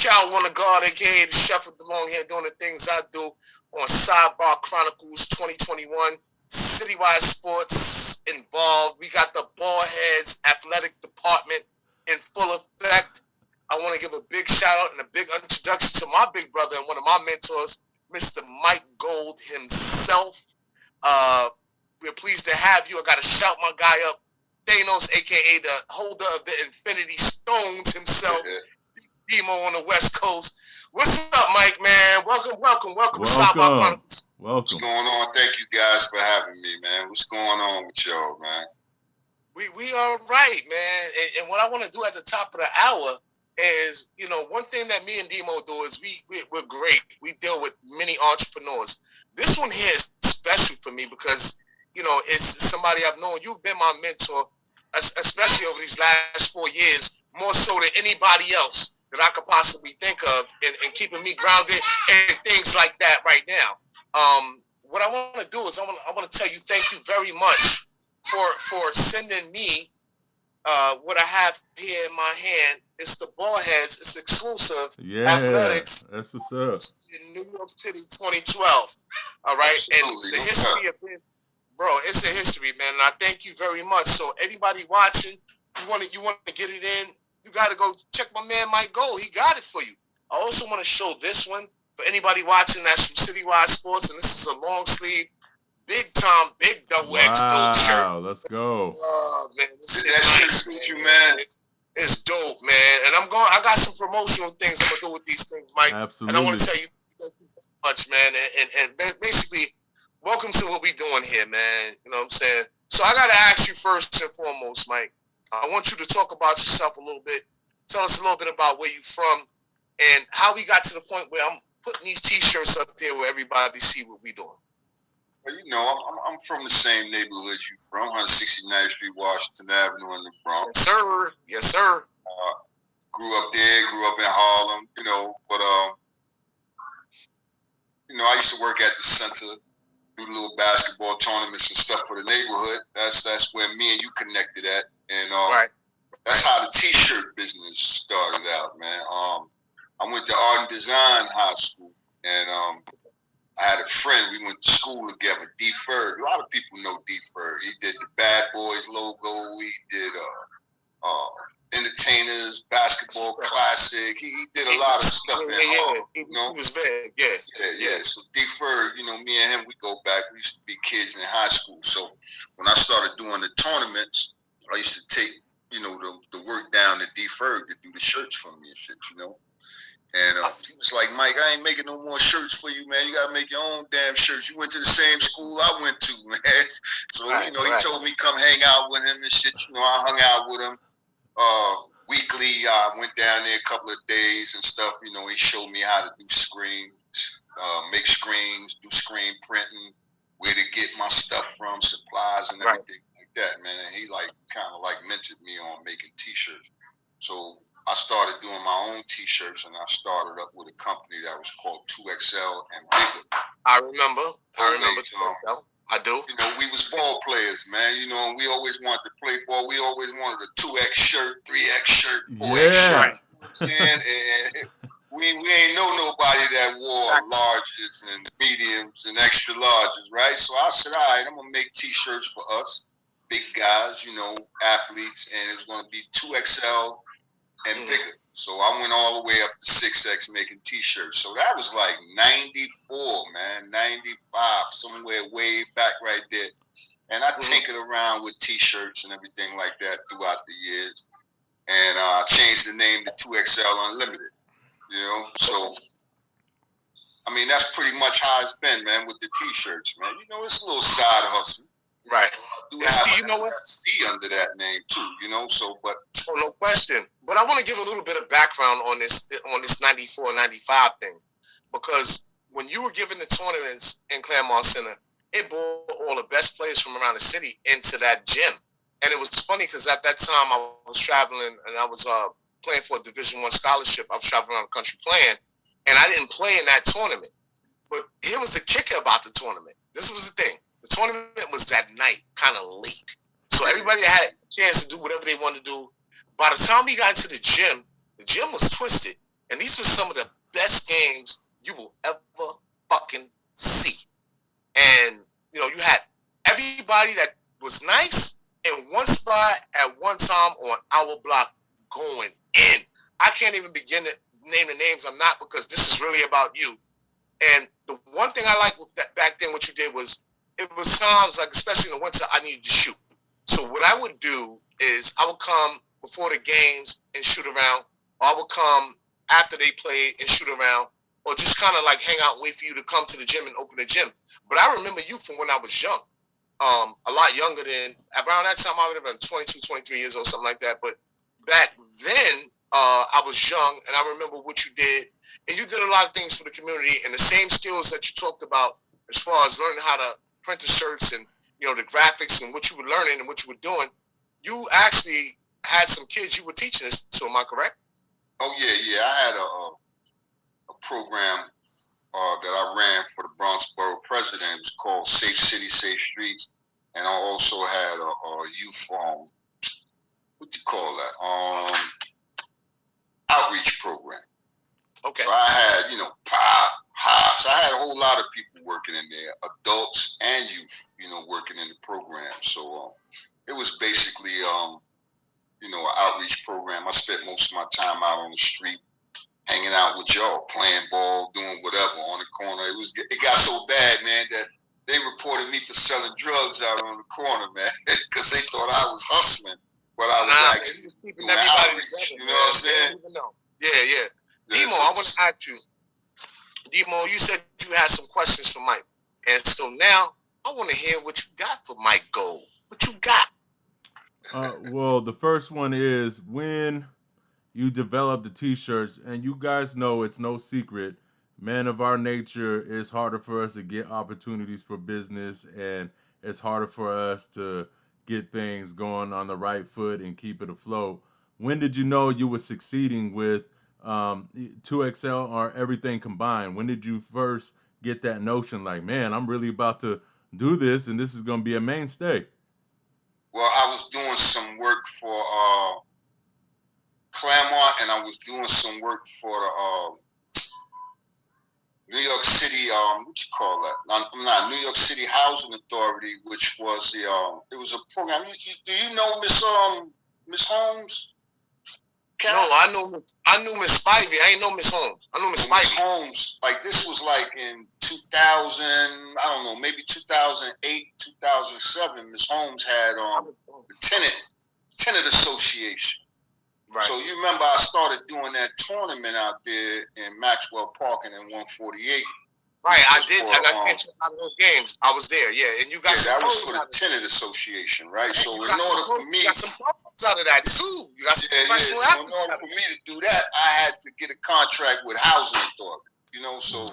Child Wanna God, aka the chef with the long hair, doing the things I do on Sidebar Chronicles 2021. Citywide sports involved. We got the Ballheads athletic department in full effect. I want to give a big shout out and a big introduction to my big brother and one of my mentors, Mr. Mike Gold himself. We're pleased to have you. I got to shout my guy up, Thanos, aka the holder of the Infinity Stones himself, Demo on the West Coast. What's up, Mike, man? Welcome to Sidebar Chronicles. What's going on? Thank you guys for having me, man. What's going on with y'all, man? We are right, man. And what I want to do at the top of the hour is, one thing that me and Demo do is we're great. We deal with many entrepreneurs. This one here is special for me because, it's somebody I've known. You've been my mentor, especially over these last 4 years, more so than anybody else that I could possibly think of and keeping me grounded and things like that right now. What I want to do is I want to tell you thank you very much for sending me what I have here in my hand. It's the Ballheads. It's exclusive athletics. That's what's up. In New York City, 2012. All right, absolutely. And the history of it, bro. It's a history, man. And I thank you very much. So anybody watching, you want to get it in, you got to go check my man Mike Gold. He got it for you. I also want to show this one for anybody watching that's from Citywide Sports, and this is a long sleeve, big time, big double X dope shirt. Wow, let's go. Man, this that shit suits you, man. It's dope, man. And I got some promotional things I'm gonna do with these things, Mike. Absolutely. And I want to tell you thank you so much, man. And basically, welcome to what we doing here, man. You know what I'm saying? So I gotta ask you first and foremost, Mike. I want you to talk about yourself a little bit. Tell us a little bit about where you're from and how we got to the point where I'm putting these T-shirts up here where everybody see what we doing. Well, I'm from the same neighborhood you from, 169th Street, Washington Avenue in the Bronx. Yes, sir. Yes, sir. Grew up there, grew up in Harlem, but I used to work at the center, do little basketball tournaments and stuff for the neighborhood. That's where me and you connected at. And right. That's how the T-shirt business started out, man. I went to Art and Design High School, and I had a friend. We went to school together, D. Ferg. A lot of people know D. Ferg. He did the Bad Boys logo. He did Entertainers, Basketball Classic. He did a lot of stuff. He was big. Yeah. So D. Ferg, me and him, we go back. We used to be kids in high school. So when I started doing the tournaments, I used to take, the work down to D. Ferg to do the shirts for me and shit, And he was like, Mike, I ain't making no more shirts for you, man. You got to make your own damn shirts. You went to the same school I went to, man. So, he told me come hang out with him and shit. I hung out with him weekly. I went down there a couple of days and stuff. He showed me how to do screens, make screens, do screen printing, where to get my stuff from, supplies and everything like that, man. And he kind of mentored me on making T-shirts. So I started doing my own T-shirts, and I started up with a company that was called 2XL and Bigger. I remember 2XL. I do. We was ball players, man. And we always wanted to play ball. We always wanted a 2X shirt, 3X shirt, 4X shirt. And we ain't know nobody that wore larges and mediums and extra larges, right? So I said, all right, I'm going to make T-shirts for us, big guys, athletes, and it's going to be 2XL and bigger. So I went all the way up to 6X making T-shirts. So that was like 94, man, 95, somewhere way back right there. And I tinkered around with T-shirts and everything like that throughout the years. And I changed the name to 2XL Unlimited, So, I mean, that's pretty much how it's been, man, with the T-shirts, man. It's a little side hustle. Right. Do have C under that name too, but no question. But I want to give a little bit of background on this 94, 95 thing, because when you were giving the tournaments in Claremont Center, it brought all the best players from around the city into that gym, and it was funny because at that time I was traveling and I was playing for a Division I scholarship. I was traveling around the country playing, and I didn't play in that tournament. But here was the kicker about the tournament. This was the thing. The tournament was at night, kind of late. So everybody had a chance to do whatever they wanted to do. By the time we got into the gym was twisted. And these were some of the best games you will ever fucking see. And, you know, you had everybody that was nice in one spot at one time on our block going in. I can't even begin to name the names. I'm not, because this is really about you. And the one thing I liked with that back then, what you did was, it was times like, especially in the winter, I needed to shoot. So what I would do is I would come before the games and shoot around, or I would come after they played and shoot around, or just kind of like hang out and wait for you to come to the gym and open the gym. But I remember you from when I was young, a lot younger than, around that time I would have been 22, 23 years old, something like that. But back then, I was young, and I remember what you did, and you did a lot of things for the community, and the same skills that you talked about as far as learning how to print the shirts and, you know, the graphics and what you were learning and what you were doing. You actually had some kids you were teaching this to. Am I correct? Oh yeah. I had a program that I ran for the Bronx Borough President. It was called Safe City, Safe Streets, and I also had a youth what do you call that? Outreach program. Okay. So I had, you know, so I had a whole lot of people working in there, adults and youth, you know, working in the program. So it was basically, you know, an outreach program. I spent most of my time out on the street, hanging out with y'all, playing ball, doing whatever on the corner. It got so bad, man, that they reported me for selling drugs out on the corner, man, because they thought I was hustling, but I was actually doing outreach. You know what I'm saying? Yeah. Demo, I want to ask you. Demo, you said you had some questions for Mike, and so now I want to hear what you got for Mike Gold. What you got? Well, the first one is when you develop the t-shirts, and you guys know it's no secret, man of our nature, it's harder for us to get opportunities for business, and it's harder for us to get things going on the right foot and keep it afloat. When did you know you were succeeding with 2XL or everything combined? When did you first get that notion like, man, I'm really about to do this and this is going to be a mainstay? Well, I was doing some work for Claremont, and I was doing some work for the New York City, what you call that? I'm not New York City Housing Authority, which was it was a program. Do you know Miss Holmes? No, I knew Miss Spivey. I ain't know Miss Holmes. I knew Miss Spivey. Miss Holmes, like this was like in 2000, I don't know, maybe 2008, 2007. Miss Holmes had the tenant association. Right. So you remember I started doing that tournament out there in Maxwell Park and in 148. Right, I did. I got to out of those games. I was there, yeah. And you got some that was for the tenant association, right? So in order for me, you got some pros out of that too. You got some professional athletes. So in order for me to do that, I had to get a contract with Housing Authority. You know, so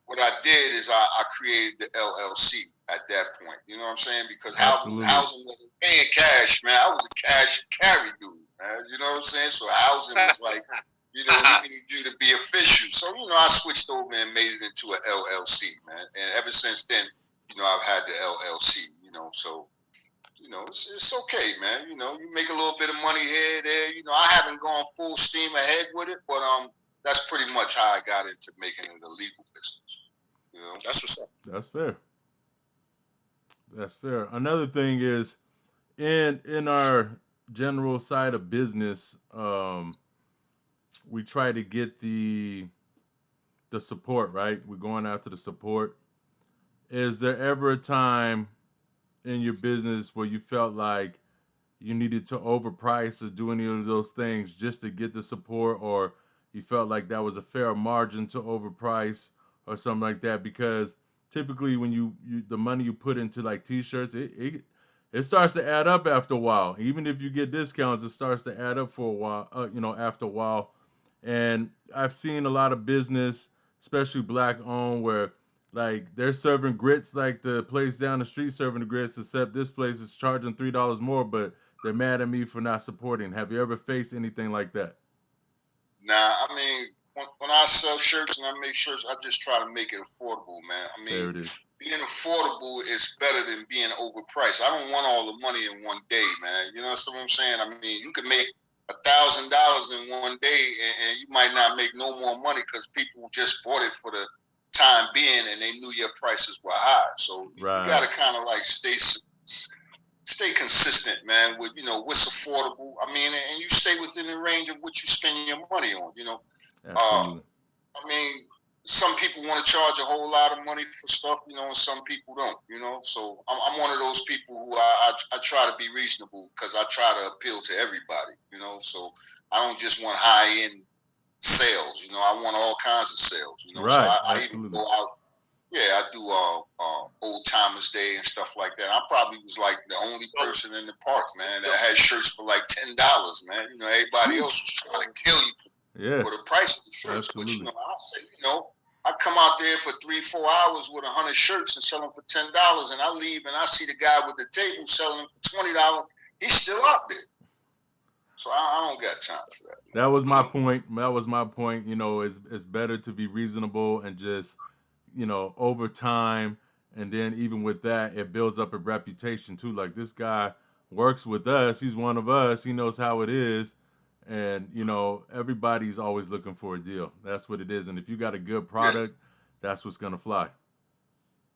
what I did is I created the LLC at that point. You know what I'm saying? Because housing wasn't paying cash, man. I was a cash carry dude, man. You know what I'm saying? So housing was like, you know, we need you to be official. So, you know, I switched over and made it into an LLC, man. And ever since then, you know, I've had the LLC, you know, so, you know, it's okay, man. You know, you make a little bit of money here, there. You know, I haven't gone full steam ahead with it, but that's pretty much how I got into making it a legal business. You know, that's what's up. That's fair. That's fair. Another thing is in our general side of business, we try to get the support, right? We're going after the support. Is there ever a time in your business where you felt like you needed to overprice or do any of those things just to get the support, or you felt like that was a fair margin to overprice or something like that? Because typically when you the money you put into like t-shirts, it starts to add up after a while. Even if you get discounts, it starts to add up for a while, after a while. And I've seen a lot of business, especially black owned, where like they're serving grits like the place down the street serving the grits, except this place is charging $3 more, but they're mad at me for not supporting. Have you ever faced anything like that? Nah, I mean, when I sell shirts and I make shirts, I just try to make it affordable, man. I mean, being affordable is better than being overpriced. I don't want all the money in one day, man. You know what I'm saying? I mean, you can make $1,000 in one day, and you might not make make no more money because people just bought it for the time being and they knew your prices were high. So you got to kind of like stay consistent, man, with, what's affordable. I mean, and you stay within the range of what you spend your money on, Absolutely. I mean, some people want to charge a whole lot of money for stuff, and some people don't, So I'm one of those people who I try to be reasonable because I try to appeal to everybody, So I don't just want high end sales, I want all kinds of sales, Right. So I even go out. Yeah, I do Old Timers Day and stuff like that. I probably was like the only person in the park, man, that had shirts for like $10, man. Everybody else was trying to kill you for the price of the shirts. Absolutely. But I say, I come out there for 3-4 hours with 100 shirts and sell them for $10, and I leave and I see the guy with the table selling them for $20. He's still out there. So I don't got time for that. That was my point. That was my point. It's better to be reasonable and just, over time, and then even with that, it builds up a reputation too. Like, this guy works with us. He's one of us. He knows how it is. And, everybody's always looking for a deal. That's what it is. And if you got a good product, that's what's going to fly.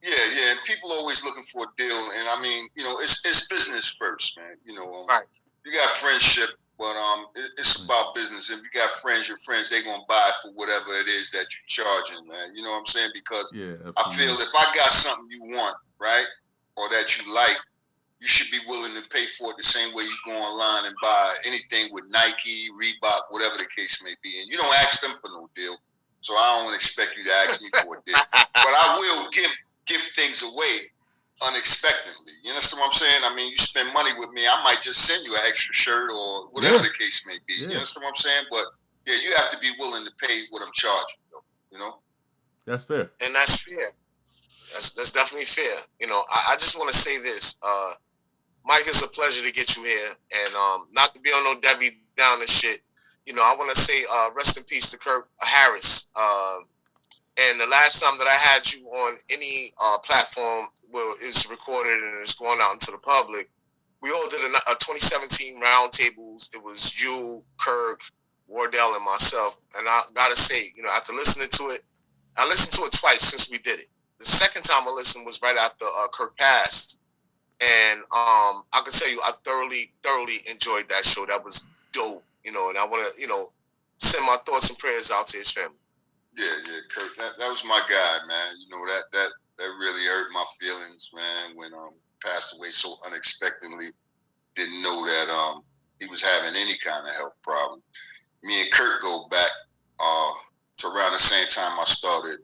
Yeah. And people are always looking for a deal. And I mean, it's business first, man. Right. You got friendship, but it's about business. If you got friends, your friends, they gonna buy for whatever it is that you're charging, man. You know what I'm saying? Because I feel if I got something you want, right, or that you like, you should be willing to pay for it the same way you go online and buy anything with Nike, Reebok, whatever the case may be. And you don't ask them for no deal, so I don't expect you to ask me for a deal. But I will give things away unexpectedly. You understand what I'm saying? I mean, you spend money with me, I might just send you an extra shirt or whatever the case may be. You understand what I'm saying? But yeah, you have to be willing to pay what I'm charging, though, That's fair. And that's fair. That's definitely fair. I just want to say this. Mike, it's a pleasure to get you here. And not to be on no Debbie Downer shit. I want to say rest in peace to Kirk Harris. And the last time that I had you on any platform where it's recorded and it's going out into the public, we all did a 2017 roundtables. It was you, Kirk, Wardell, and myself. And I gotta say, after listening to it, I listened to it twice since we did it. The second time I listened was right after Kirk passed, and I can tell you, I thoroughly enjoyed that show. That was dope, and I want to, send my thoughts and prayers out to his family. Yeah, Kirk, that was my guy, man. That really hurt my feelings, man, when passed away so unexpectedly. Didn't know that he was having any kind of health problem. Me and Kirk go back to around the same time I started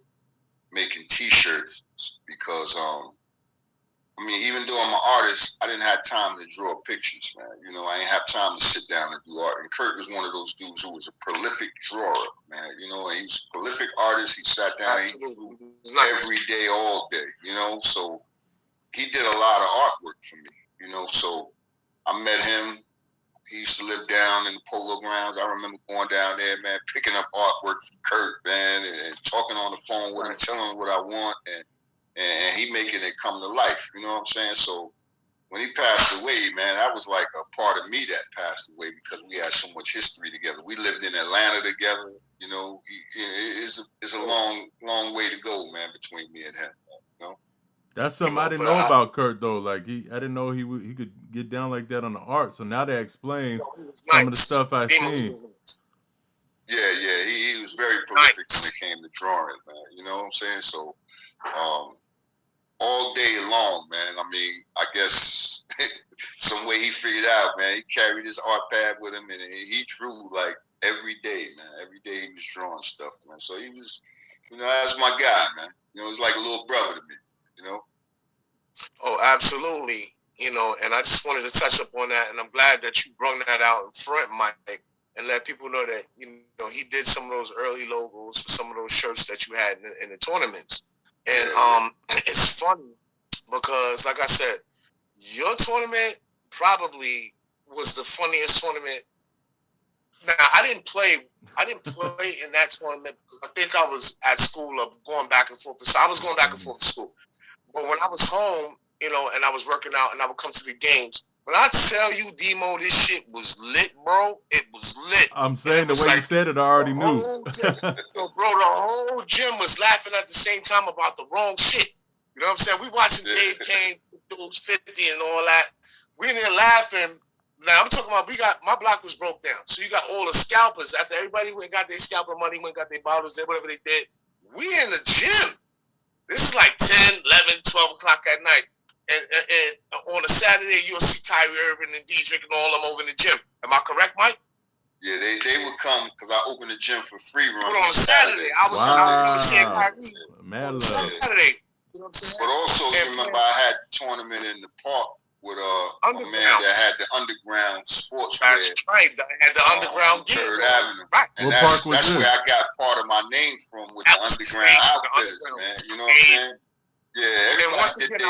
making T-shirts because even though I'm an artist, I didn't have time to draw pictures, man. I didn't have time to sit down and do art. And Kurt was one of those dudes who was a prolific drawer, man. And he was a prolific artist. He sat down, he drew every day, all day, So he did a lot of artwork for me, So I met him. He used to live down in the Polo Grounds. I remember going down there, man, picking up artwork from Kurt, man, and talking on the phone with him, telling him what I want, and he making it come to life. You know what I'm saying? So when he passed away, man, that was like a part of me that passed away because we had so much history together. We lived in Atlanta together. It's a long way to go, man, between me and him. That's something I didn't know about Kurt though. Like I didn't know he could get down like that on the art. So now that explains some of the stuff I've seen. Yeah, he was very prolific when it came to drawing, man. You know what I'm saying? So all day long, man. I guess some way he figured out, man. He carried his art pad with him, and he drew like every day, man. Every day he was drawing stuff, man. So he was, that's my guy, man. He was like a little brother to me. Oh, absolutely. And I just wanted to touch up on that, and I'm glad that you brought that out in front, Mike, and let people know that he did some of those early logos for some of those shirts that you had in the tournaments. And it's funny because, like I said, your tournament probably was the funniest tournament. Now, I didn't play in that tournament because I think I was at school or going back and forth. So I was going back and forth to school. But when I was home, and I was working out and I would come to the games, When I tell you, Demo, this shit was lit, bro. It was lit. I'm saying the way you said it, I already knew. Bro, the whole gym was laughing at the same time about the wrong shit. You know what I'm saying? We watching Dave Kane do 50 and all that. We in there laughing. Now I'm talking about my block was broke down. So you got all the scalpers. After everybody went and got their scalper money, went and got their bottles, whatever they did. We in the gym. This is like 10, 11, 12 o'clock at night. And on a Saturday, you'll see Kyrie Irving and Diedrich and all them over in the gym. Am I correct, Mike? Yeah, they would come because I opened the gym for free runs. But on a Saturday, I was seeing Kyrie. Mad on love. Saturday. You know what I'm saying? But also, you remember I had the tournament in the park with a man that had the underground sportswear. Right, had the underground gear. Third Avenue. Right. And that's where I got part of my name from with the underground outfitters, man. You know what I'm saying? Yeah, everybody did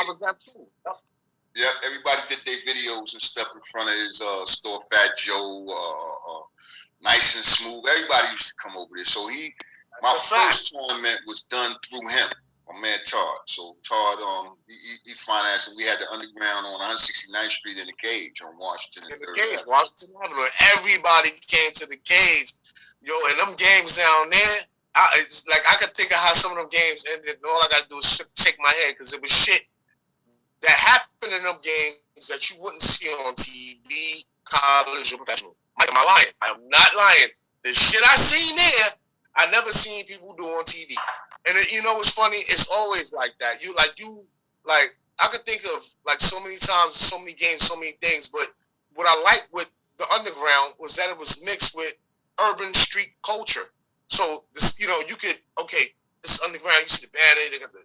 Yep, everybody did their videos and stuff in front of his store, Fat Joe, Nice and Smooth. Everybody used to come over there. So my first tournament was done through him, my man Todd. So Todd, he financed it. We had the underground on 169th Street in the Cage on Washington. Washington Avenue. Everybody came to the Cage. Yo, and them games down there, it's like I could think of how some of them games ended, and all I got to do is shake my head because it was shit that happened in them games that you wouldn't see on TV, college, or professional. Mike, am I lying? I'm not lying. The shit I seen there, I never seen people do on TV. And you know what's funny? It's always like that. I could think of like so many times, so many games, so many things. But what I liked with the underground was that it was mixed with urban street culture. So this, you could this underground. You see the banner, they got the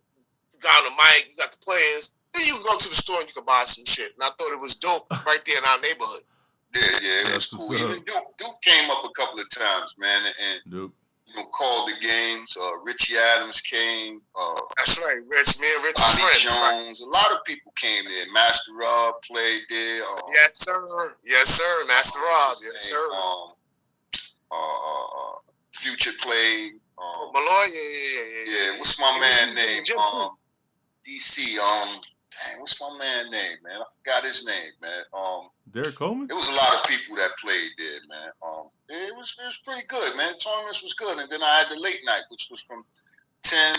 guy on the mic, you got the players. Then you can go to the store and you can buy some shit. And I thought it was dope right there in our neighborhood. Yeah, it was cool. Even Duke came up a couple of times, man, and called the games. Richie Adams came. That's right, Rich. Me and Rich Bobby Jones. Right. A lot of people came there. Master Rob played there. Yes, sir. Yes, sir. Master Rob. Yes, sir. Future played. Malloy. Yeah. What's my man name? DC. What's my man name, man? I forgot his name, man. Derek Coleman? It was a lot of people that played there, man. It was pretty good, man. The tournaments was good. And then I had the late night, which was from 10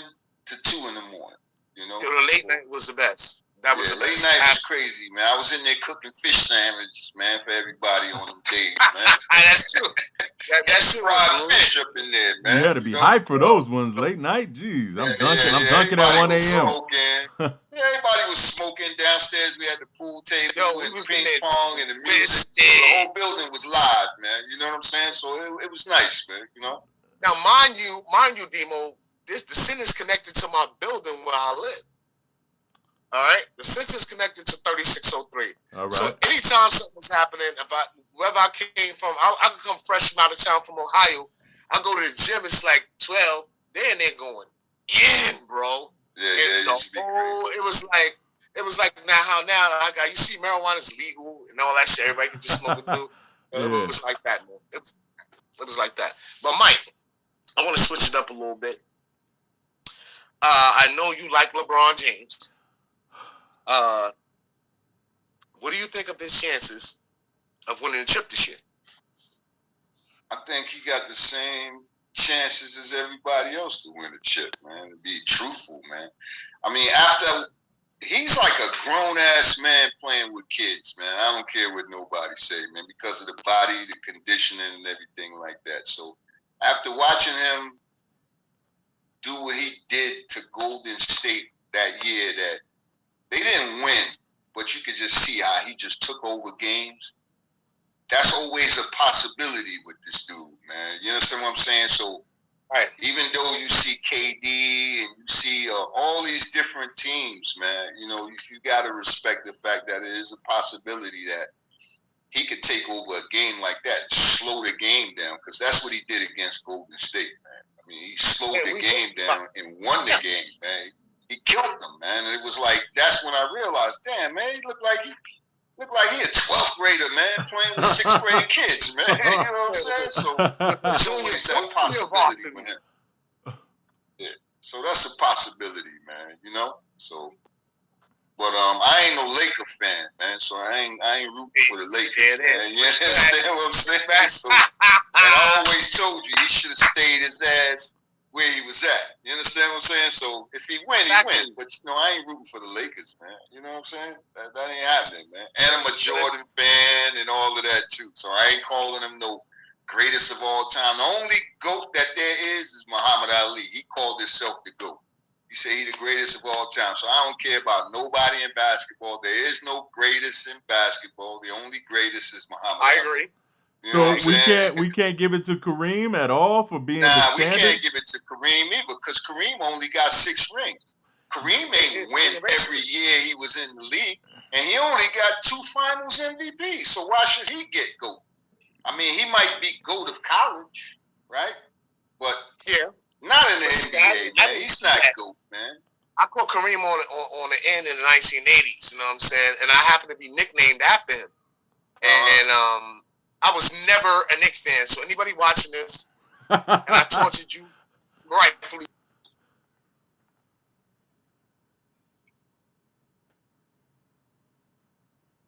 to 2 in the morning. You know? The late night was the best. That was the late best. Night was crazy, man. I was in there cooking fish sandwiches, man, for everybody on them days, man. That's true. That's true. Fried fish up in there, man. You had to be hyped for those ones late night. Jeez, I'm dunking at 1 a.m. Everybody was smoking downstairs. We had the pool table and ping pong and the music. So the whole building was live, man. You know what I'm saying? So it was nice, man. You know. Now, mind you, Demo, the sin is connected to my building where I live. All right, the census connected to 3603. All right. So anytime something's happening about wherever I came from, I could come fresh from out of town from Ohio. I go to the gym. It's like 12. They're in there going in, bro. Yeah. It was like now you see marijuana is legal and all that shit. Everybody can just smoke it too. It was like that, man. It was like that. But Mike, I want to switch it up a little bit. I know you like LeBron James. What do you think of his chances of winning the chip this year? I think he got the same chances as everybody else to win the chip, man. To be truthful, man. I mean, he's like a grown-ass man playing with kids, man. I don't care what nobody say, man, because of the body, the conditioning, and everything like that. So after watching him do what he did to Golden State that year, that they didn't win, but you could just see how he just took over games. That's always a possibility with this dude, man. You understand what I'm saying? So, right. Even though you see KD and you see all these different teams, man, you got to respect the fact that it is a possibility that he could take over a game like that and slow the game down, because that's what he did against Golden State, man. I mean, he slowed the game down and won the game, man. He killed them, man. And it was like, that's when I realized, damn, man, he looked like he a 12th grader, man, playing with 6th grade kids, man. You know what I'm saying? So there's always that possibility with him. Yeah. So that's a possibility, man, So But I ain't no Laker fan, man. So I ain't rooting for the Lakers, man. You understand what I'm saying? So, and I always told you he should have stayed his ass where he was at. You understand what I'm saying? So if he win, he win. But I ain't rooting for the Lakers, man. You know what I'm saying? That ain't happening, man. And I'm a Jordan fan and all of that too. So I ain't calling him no greatest of all time. The only GOAT that there is Muhammad Ali. He called himself the GOAT. He said he's the greatest of all time. So I don't care about nobody in basketball. There is no greatest in basketball. The only greatest is Muhammad Ali. I agree. You know So we can't give it to Kareem at all for being the standard? We can't give it to Kareem either because Kareem only got 6 rings. Kareem ain't win every year he was in the league, and he only got 2 finals MVP. So why should he get GOAT? I mean, he might be GOAT of college, right? But not in the NBA, man. He's not GOAT, man. I caught Kareem on the end in the 1980s, you know what I'm saying? And I happen to be nicknamed after him. And I was never a Knick fan. So anybody watching this, and I tortured you rightfully.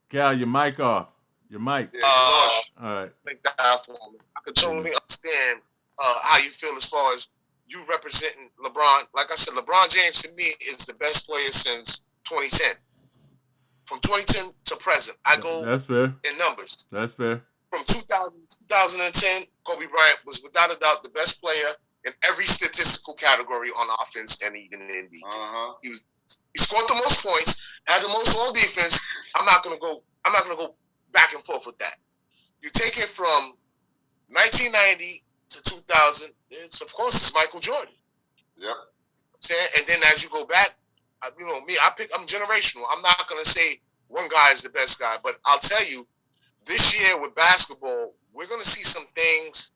Cal, your mic off. Your mic. All right. Make that for me. I can totally understand how you feel as far as you representing LeBron. Like I said, LeBron James to me is the best player since 2010. From 2010 to present, I go That's fair. in numbers. That's fair. From 2010, Kobe Bryant was without a doubt the best player in every statistical category on offense and even in defense. He scored the most points, had the most all defense. I'm not gonna go back and forth with that. You take it from 1990 to 2000. It's Michael Jordan. Yep. And then as you go back, I'm generational. I'm not gonna say one guy is the best guy, but I'll tell you, this year with basketball, we're gonna see some things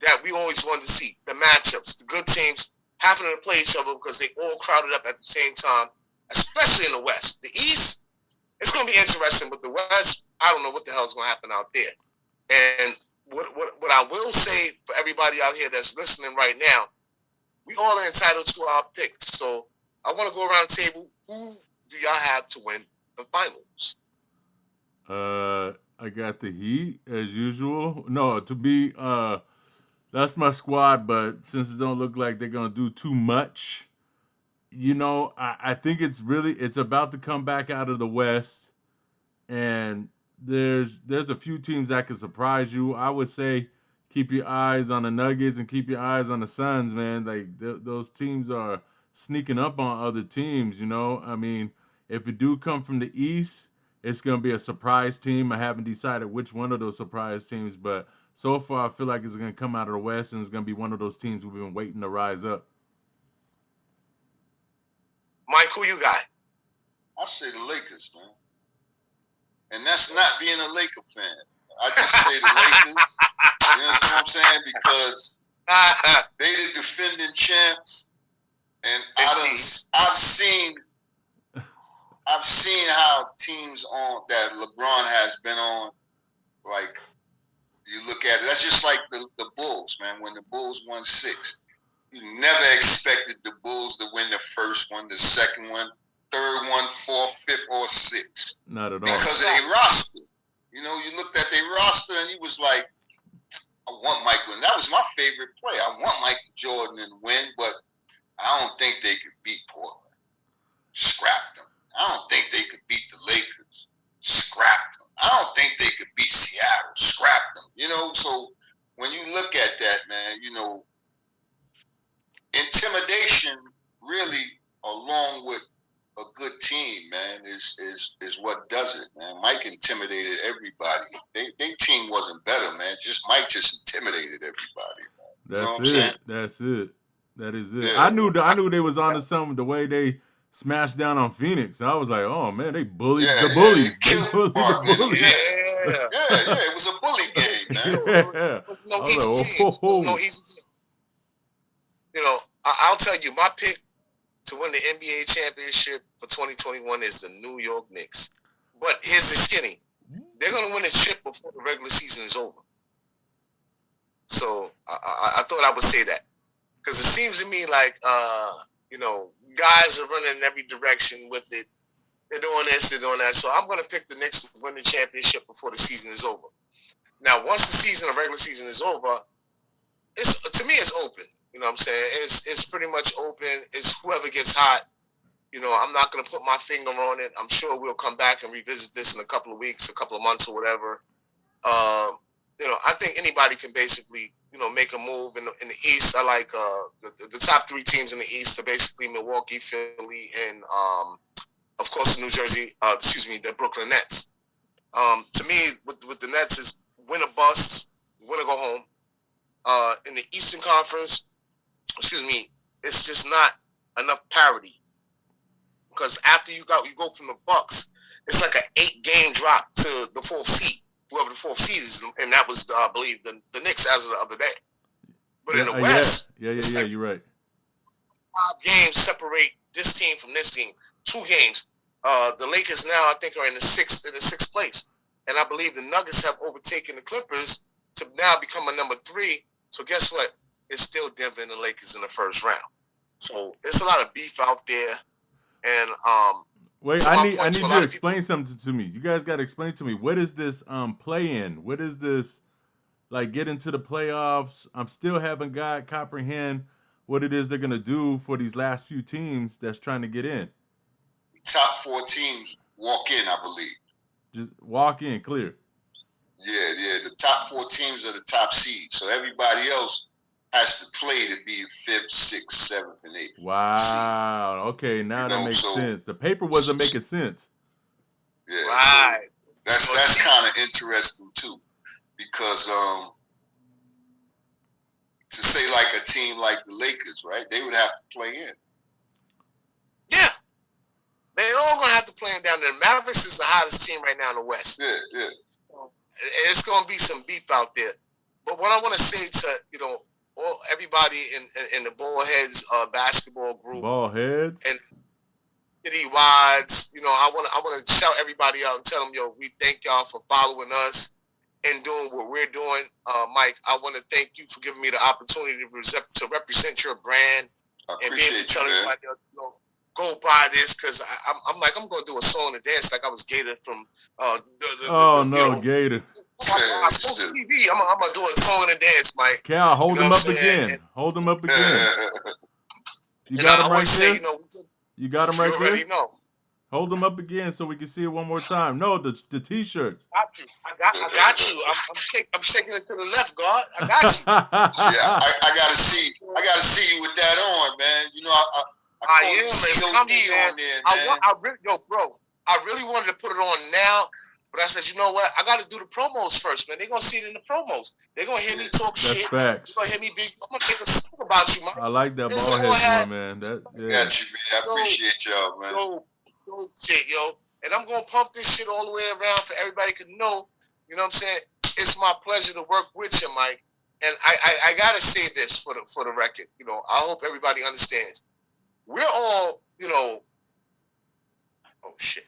that we always wanted to see. The matchups, the good teams having to play each other because they all crowded up at the same time, especially in the West. The East, it's gonna be interesting, but the West, I don't know what the hell's gonna happen out there. And what I will say for everybody out here that's listening right now, we all are entitled to our picks. So I want to go around the table. Who do y'all have to win the finals? I got the Heat as usual. No, that's my squad, but since it don't look like they're gonna do too much, I think it's about to come back out of the West, and there's a few teams that can surprise you. I would say keep your eyes on the Nuggets and keep your eyes on the Suns, man. Like those teams are sneaking up on other teams. I mean, if it do come from the East, it's gonna be a surprise team. I haven't decided which one of those surprise teams, but so far I feel like it's gonna come out of the West and it's gonna be one of those teams we've been waiting to rise up. Mike, who you got? I say the Lakers, man. And that's not being a Laker fan. I just say the Lakers. You know what I'm saying? Because they the defending champs, and I've seen how teams on that LeBron has been on. Like you look at it, that's just like the Bulls, man. When the Bulls won 6, you never expected the Bulls to win the first one, the second one, third one, fourth, fifth, or sixth. Not at all. Because of their roster. You looked at their roster and you was like, I want Michael. And that was my favorite play. I want Michael Jordan to win, but I don't think they could beat Portland. Scrap them. I don't think they could beat the Lakers. Scrap them. I don't think they could beat Seattle. Scrap them. So when you look at that, man, intimidation really, along with a good team, man, is what does it, man. Mike intimidated everybody. They team wasn't better, man. Mike just intimidated everybody, man. That's it. That is it. Yeah. I knew they was onto something the way they smashed down on Phoenix. I was like, oh man, they bullied the bullies. They bullied the bullies. Yeah. It was a bully game, man. No easy. I'll tell you, my pick to win the NBA championship for 2021 is the New York Knicks. But here's the skinny. They're going to win the chip before the regular season is over. So I thought I would say that. Because it seems to me like, guys are running in every direction with it. They're doing this, they're doing that. So I'm going to pick the Knicks to win the championship before the season is over. Now, once the regular season is over, to me, it's open. You know what I'm saying? It's pretty much open. It's whoever gets hot. You know, I'm not going to put my finger on it. I'm sure we'll come back and revisit this in a couple of weeks, a couple of months or whatever. You know, I think anybody can basically, you know, make a move in the East. I like the top three teams in the East are basically Milwaukee, Philly, and of course the Brooklyn Nets. To me, with the Nets is win or bust, win or go home. In the Eastern Conference, it's just not enough parity because after you go from the Bucks, it's like an 8-game drop to the fourth seed, whoever the fourth seed is, and that was I believe the Knicks as of the other day. But in the West, like you're right. 5 games separate this team from this team. 2 games. The Lakers now I think are in the sixth place, and I believe the Nuggets have overtaken the Clippers to now become a number 3. So guess what? It's still Denver and the Lakers in the first round. So there's a lot of beef out there, and wait, I need you to explain something to me. You guys got to explain to me what is this play in? What is this like get into the playoffs? I'm still haven't got comprehend what it is they're gonna do for these last few teams that's trying to get in. Top 4 teams walk in, I believe. Just walk in, clear. Yeah. The top 4 teams are the top seeds. So everybody else has to play to be 5th, 6th, 7th, and 8th. Wow. Seed. Okay, now that makes sense. The paper wasn't making sense. Yeah. Right. So that's kind of interesting too, because to say like a team like the Lakers, right? They would have to play in. Yeah. They're all gonna have to play down there. Mavericks is the hottest team right now in the West. Yeah. It's gonna be some beef out there. But what I want to say to everybody in the Ballheads basketball group, Ballheads and city wides, I want to shout everybody out and tell them, we thank y'all for following us and doing what we're doing. Mike, I want to thank you for giving me the opportunity to represent your brand and be able to tell everybody, go buy this, because I'm going to do a song and dance like I was Gator from Gator. TV. I'm going to do a song and dance, Mike. Cal, hold him up again. Hold him up again. You got him right there? You got him right there? Know. Hold them up again so we can see it one more time. No, the T-shirts. I got you. I'm shaking it to the left, God. I got you. Yeah, I gotta see you with that on, man. I am, man. On there, man. Bro, I really wanted to put it on now, but I said, you know what? I got to do the promos first, man. They're gonna see it in the promos. They're gonna hear me talk shit. Facts. They're gonna hear me I'm gonna make a song about you, man. I like that Ballhead one, man. Got you, man. I appreciate y'all, man. Shit, and I'm gonna pump this shit all the way around for everybody to know. You know what I'm saying? It's my pleasure to work with you, Mike. And I gotta say this for the record. I hope everybody understands. We're all, oh shit.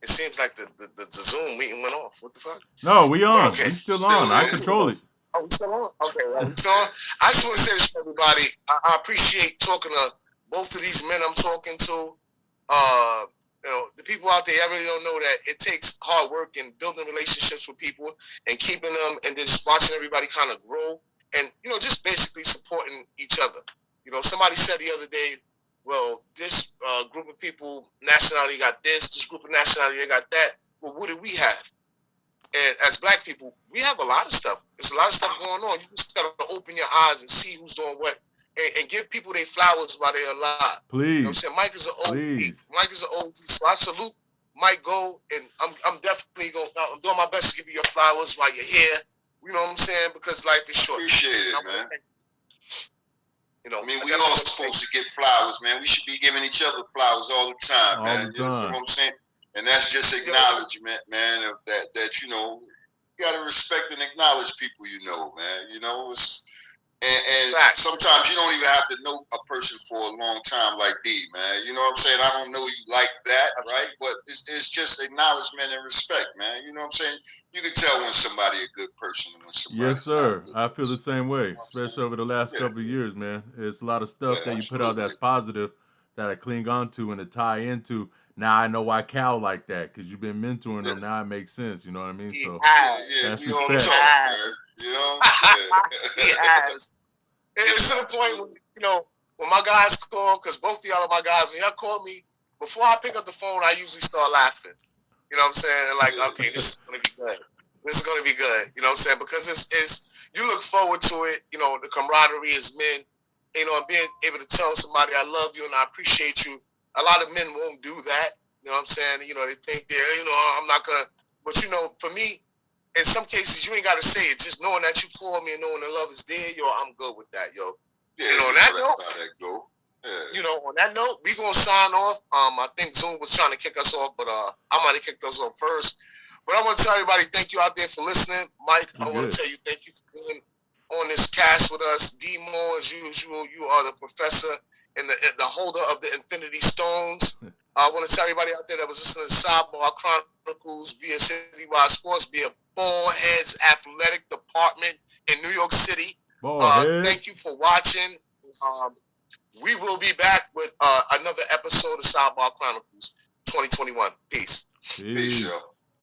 It seems like the Zoom meeting went off. What the fuck? No, we on. Okay. We still on. I control it. Oh, we still on? Okay, well, we still on. I just want to say this to everybody. I appreciate talking to both of these men I'm talking to. The people out there, I really don't know that it takes hard work and building relationships with people and keeping them and just watching everybody kind of grow and, just basically supporting each other. Somebody said the other day, well, this group of people, nationality got this group of nationality, they got that. Well, what do we have? And as Black people, we have a lot of stuff. There's a lot of stuff going on. You just got to open your eyes and see who's doing what. And give people their flowers while they're alive. Please. You know what I'm saying? Mike is an OG. Please. Mike is an OG. So I salute Mike Gold, and I'm definitely I'm doing my best to give you your flowers while you're here. You know what I'm saying? Because life is short. Appreciate it, man. We all supposed to get flowers, man. We should be giving each other flowers all the time, man. You know what I'm saying? And that's just acknowledgement, man, of that you gotta respect and acknowledge people, man. And sometimes you don't even have to know a person for a long time like D, man. You know what I'm saying? I don't know you like that, right? But it's just acknowledgement and respect, man. You know what I'm saying? You can tell when somebody a good person and when somebody yes, sir. I feel the same way, especially over the last couple of years, man. It's a lot of stuff that you put out that's positive that I cling on to and to tie into. now I know why Cal like that because you've been mentoring him. Now it makes sense. You know what I mean? He So has. that's We all He respect. talk, has. man. You know? He has. It's to the point when, when my guys call, because both of y'all are my guys, when y'all call me, before I pick up the phone, I usually start laughing. You know what I'm saying? And like, okay, this is going to be good. This is going to be good. You know what I'm saying? Because it's you look forward to it. The camaraderie is men. And being able to tell somebody I love you and I appreciate you. A lot of men won't do that. You know what I'm saying? They think I'm not going to. But, for me, in some cases, you ain't got to say it. Just knowing that you call me and knowing the love is there, I'm good with that, yo. Yeah, on that note, that's how that go. Yeah. On that note, we gonna sign off. I think Zoom was trying to kick us off, but I might have kicked us off first. But I want to tell everybody, thank you out there for listening. Mike, I want to tell you thank you for being on this cast with us. Demo, as usual, you are the professor and the holder of the Infinity Stones. I want to tell everybody out there that was listening to Sidebar Chronicles via Citywide Sports, via Ballheads Athletic Department in New York City. Thank you for watching. We will be back with another episode of Sidebar Chronicles 2021. Peace. Peace.